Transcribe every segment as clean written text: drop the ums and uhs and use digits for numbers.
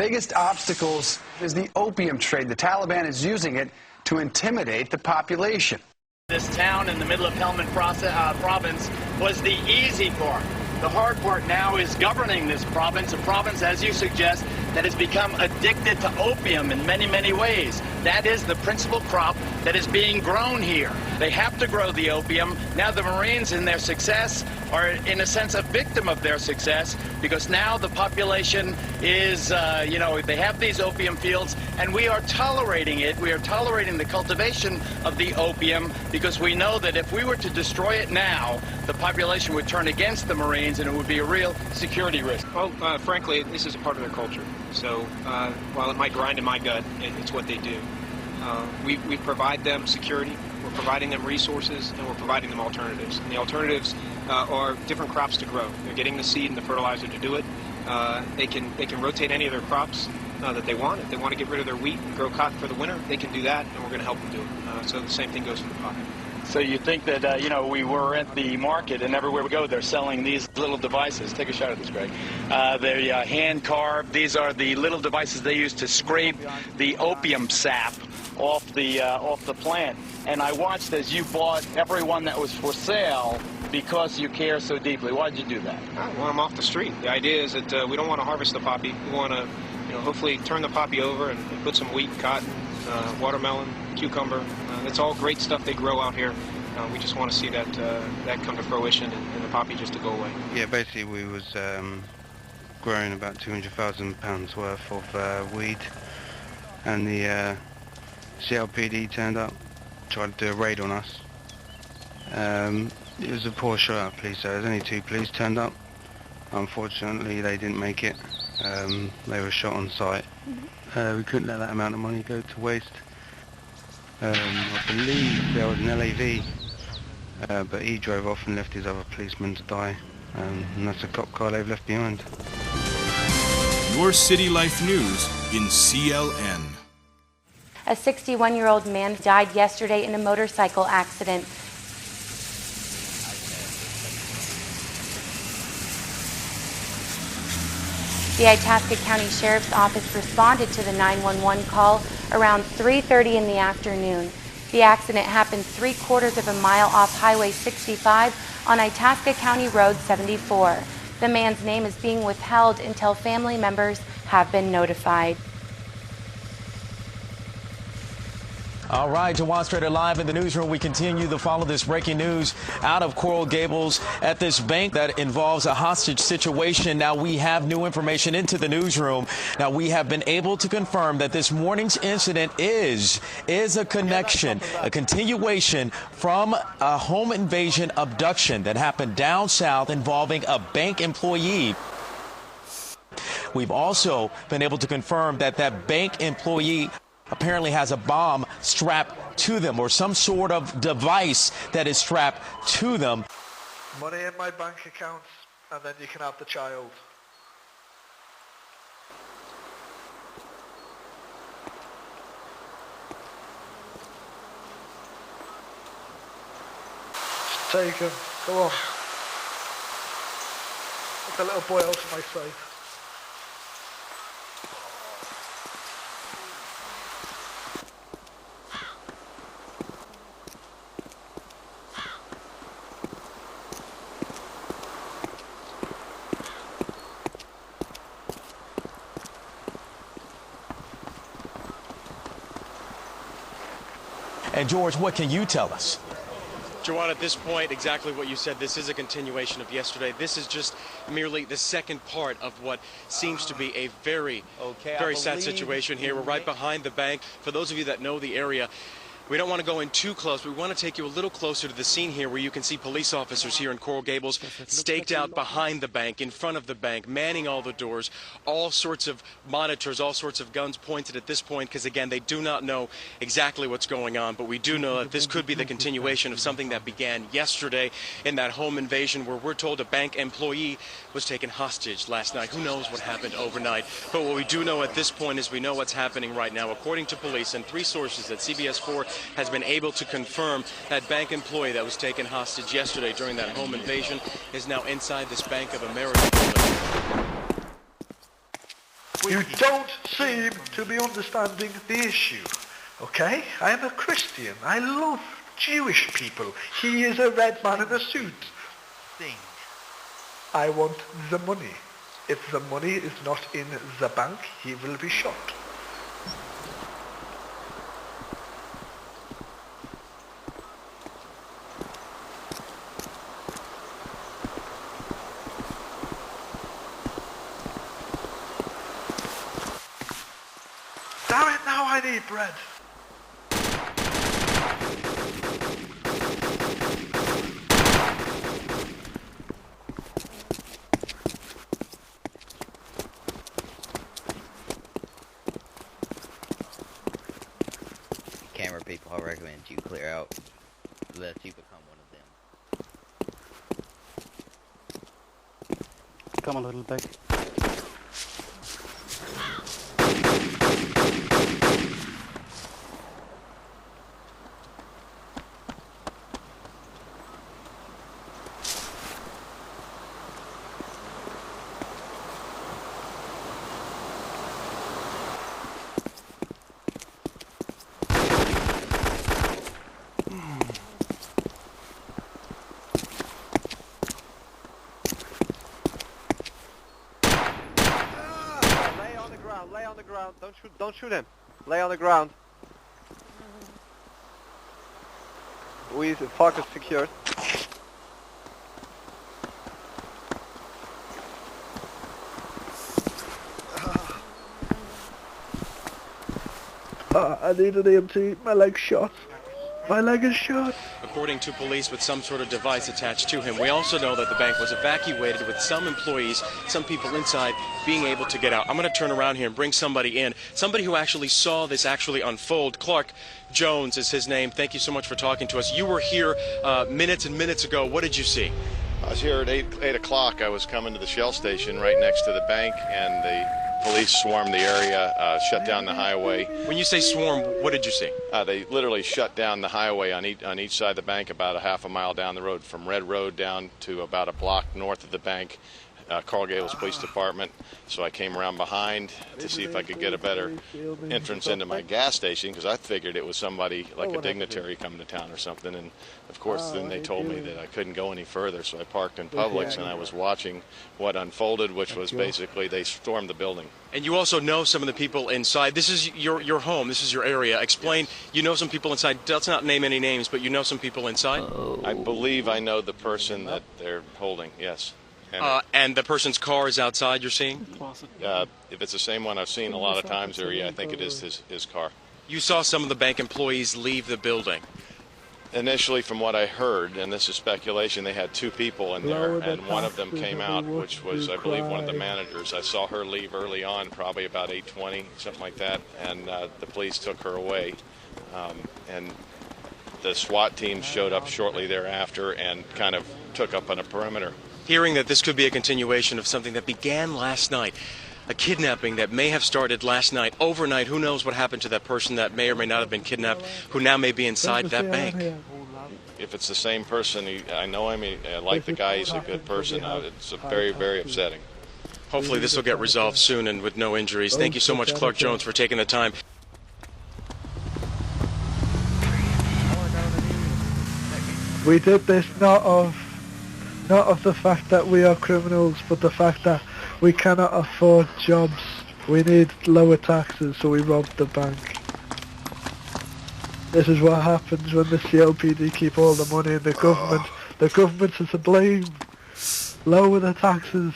biggest obstacles is the opium trade. The Taliban is using it to intimidate the population. This town in the middle of Helmand province was the easy part. The hard part now is governing this province, a province, as you suggest, that has become addicted to opium in many, many ways. That is the principal crop that is being grown here. They have to grow the opium. Now the Marines, in their success, are in a sense a victim of their success, because now the population is, they have these opium fields, and we are tolerating it. We are tolerating the cultivation of the opium because we know that if we were to destroy it now, the population would turn against the Marines, and it would be a real security risk. Well, frankly, this is a part of their culture. So while it might grind in my gut, it's what they do. We provide them security, we're providing them resources, and we're providing them alternatives. And the alternatives are different crops to grow. They're getting the seed and the fertilizer to do it. They can rotate any of their crops that they want. If they want to get rid of their wheat and grow cotton for the winter, they can do that, and we're going to help them do it. So the same thing goes for the poppy. So you think that, we were at the market, and everywhere we go, they're selling these little devices. Take a shot at this, Greg. They're hand-carved. These are the little devices they use to scrape the opium sap off the plant. And I watched as you bought every one that was for sale because you care so deeply. Why did you do that? I want them off the street. The idea is that we don't want to harvest the poppy. We want to, hopefully turn the poppy over and put some wheat, cotton, watermelon, cucumber. That's all great stuff they grow out here. We just want to see that come to fruition and the poppy just to go away. Yeah, basically we was growing about £200,000 worth of weed, and the CLPD turned up, tried to do a raid on us. It was a poor show out of police, so there's only 2 police turned up. Unfortunately, they didn't make it. They were shot on sight. We couldn't let that amount of money go to waste. I believe there was an LAV, but he drove off and left his other policeman to die, and that's a cop car they've left behind. Your City Life News in CLN. A 61-year-old man died yesterday in a motorcycle accident. The Itasca County Sheriff's Office responded to the 911 call around 3:30 in the afternoon. The accident happened 3/4 of a mile off Highway 65 on Itasca County Road 74. The man's name is being withheld until family members have been notified. All right, Jawad Strader live in the newsroom. We continue to follow this breaking news out of Coral Gables at this bank that involves a hostage situation. Now we have new information into the newsroom. Now we have been able to confirm that this morning's incident is a connection, a continuation from a home invasion abduction that happened down south involving a bank employee. We've also been able to confirm that that bank employee apparently has a bomb strapped to them, or some sort of device that is strapped to them. Money in my bank account, and then you can have the child. Just take him. Go on. Get the little boy out of my sight. And George, what can you tell us? Jawad, at this point, exactly what you said. This is a continuation of yesterday. This is just merely the second part of what seems to be a very sad situation here. We're right behind the bank. For those of you that know the area, we don't want to go in too close. We want to take you a little closer to the scene here, where you can see police officers here in Coral Gables staked out behind the bank, in front of the bank, manning all the doors, all sorts of monitors, all sorts of guns pointed at this point, because again, they do not know exactly what's going on, but we do know that this could be the continuation of something that began yesterday in that home invasion, where we're told a bank employee was taken hostage last night. Who knows what happened overnight? But what we do know at this point is we know what's happening right now. According to police and 3 sources that CBS 4 has been able to confirm, that bank employee that was taken hostage yesterday during that home invasion is now inside this Bank of America building. You don't seem to be understanding the issue. Okay? I am a Christian. I love Jewish people. He is a red man in a suit. Thing. I want the money. If the money is not in the bank, he will be shot. Damn it, now I need bread. Camera people, I recommend you clear out lest you become one of them. Come a little bit. Lay on the ground. Don't shoot him. Lay on the ground. Focus secured. I need an EMT. My leg's shot. My leg is shot. According to police, with some sort of device attached to him. We also know that the bank was evacuated with some employees, some people inside being able to get out. I'm going to turn around here and bring somebody in, somebody who actually saw this actually unfold. Clark Jones is his name. Thank you so much for talking to us. You were here minutes and minutes ago. What did you see? I was here at 8 o'clock. I was coming to the Shell station right next to the bank, and the police swarmed the area, shut down the highway. When you say swarm, what did you see? They literally shut down the highway on each side of the bank, about a half a mile down the road, from Red Road down to about a block north of the bank. Coral Gables Police Department. So I came around behind to see if I could get a better entrance into my gas station, because I figured it was somebody like a dignitary coming to town or something. And of course then they told me that I couldn't go any further, so I parked in Publix and I was watching what unfolded, which was basically they stormed the building. And you also know some of the people inside. This is your home. This is your area. Explain. You know some people inside. Let's not name any names, but you know some people inside? I believe I know the person that they're holding, yes. And the person's car is outside, you're seeing? If it's the same one I've seen a lot of times there, yeah, I think it is his car. You saw some of the bank employees leave the building. Initially, from what I heard, and this is speculation, they had two people in there, and one of them came out, which was, I believe, one of the managers. I saw her leave early on, probably about 8:20, something like that, and the police took her away. And the SWAT team showed up shortly thereafter and kind of took up on a perimeter. Hearing that this could be a continuation of something that began last night, a kidnapping that may have started last night, overnight, who knows what happened to that person that may or may not have been kidnapped, who now may be inside that bank. If it's the same person, I know him, I like the guy, he's a good person. It's very, very upsetting. Hopefully this will get resolved soon and with no injuries. Thank you so much, Clark Jones, for taking the time. We did this not of the fact that we are criminals, but the fact that we cannot afford jobs. We need lower taxes, so we robbed the bank. This is what happens when the CLPD keep all the money in the government. The government is to blame. Lower the taxes.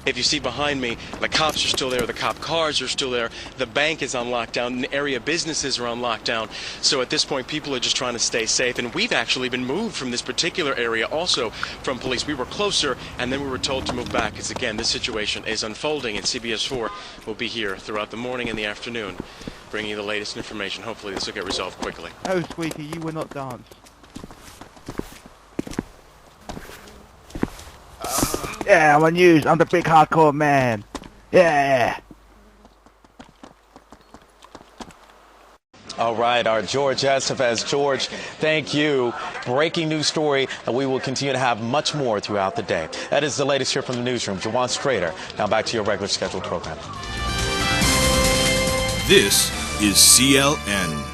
If you see behind me, the cops are still there, the cop cars are still there, the bank is on lockdown, the area businesses are on lockdown. So at this point, people are just trying to stay safe. And we've actually been moved from this particular area also from police. We were closer, and then we were told to move back, because again, this situation is unfolding, and CBS 4 will be here throughout the morning and the afternoon, bringing you the latest information. Hopefully this will get resolved quickly. Oh, Squeaky, you will not dance. Yeah, I'm on news. I'm the big hardcore man. Yeah. All right, our George Estevez. George, thank you. Breaking news story, and we will continue to have much more throughout the day. That is the latest here from the newsroom. Jawan Strader, now back to your regular scheduled program. This is CLN.